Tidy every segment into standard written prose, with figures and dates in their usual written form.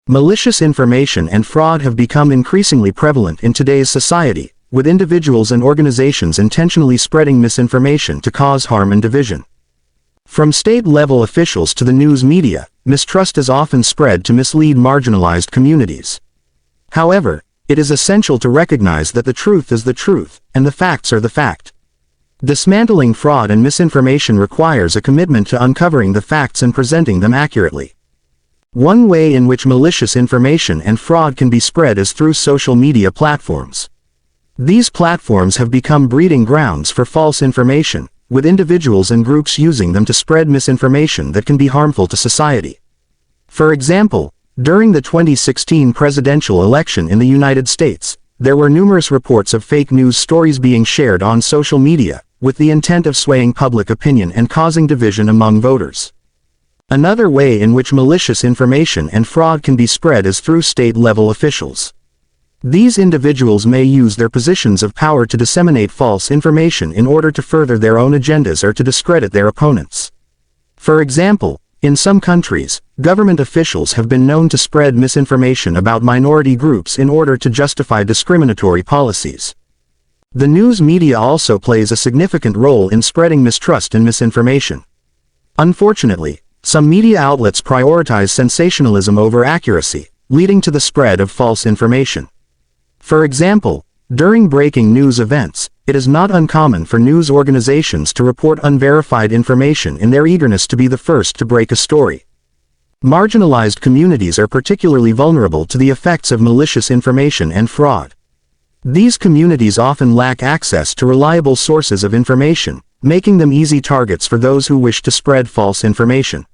Malicious information and fraud have become increasingly prevalent in today's society, with individuals and organizations intentionally spreading misinformation to cause harm and division. From state-level officials to the news media, mistrust is often spread to mislead marginalized communities. However, it is essential to recognize that the truth is the truth, and the facts are the fact. Dismantling fraud and misinformation requires a commitment to uncovering the facts and presenting them accurately. One way in which malicious information and fraud can be spread is through social media platforms. These platforms have become breeding grounds for false information, with individuals and groups using them to spread misinformation that can be harmful to society. For example, during the 2016 presidential election in the United States, there were numerous reports of fake news stories being shared on social media, with the intent of swaying public opinion and causing division among voters. Another way in which malicious information and fraud can be spread is through state-level officials. These individuals may use their positions of power to disseminate false information in order to further their own agendas or to discredit their opponents. For example, in some countries, government officials have been known to spread misinformation about minority groups in order to justify discriminatory policies. The news media also plays a significant role in spreading mistrust and misinformation. Unfortunately, some media outlets prioritize sensationalism over accuracy, leading to the spread of false information. For example, during breaking news events, it is not uncommon for news organizations to report unverified information in their eagerness to be the first to break a story. Marginalized communities are particularly vulnerable to the effects of malicious information and fraud. These communities often lack access to reliable sources of information, making them easy targets for those who wish to spread false information.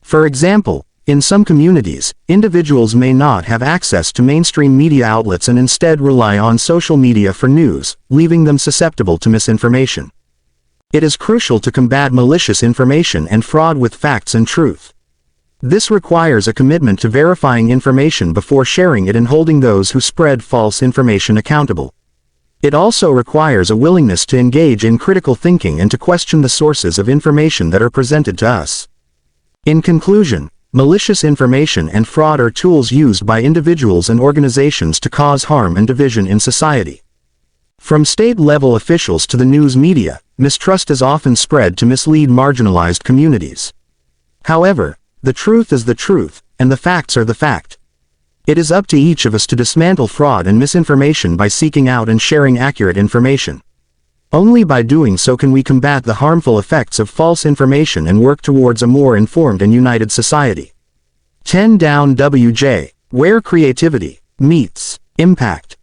For example, in some communities, individuals may not have access to mainstream media outlets and instead rely on social media for news, leaving them susceptible to misinformation. It is crucial to combat malicious information and fraud with facts and truth. This requires a commitment to verifying information before sharing it and holding those who spread false information accountable. It also requires a willingness to engage in critical thinking and to question the sources of information that are presented to us. In conclusion, malicious information and fraud are tools used by individuals and organizations to cause harm and division in society. From state-level officials to the news media, mistrust is often spread to mislead marginalized communities. However, the truth is the truth, and the facts are the fact. It is up to each of us to dismantle fraud and misinformation by seeking out and sharing accurate information. Only by doing so can we combat the harmful effects of false information and work towards a more informed and united society. 10 Down WJ, where creativity meets impact.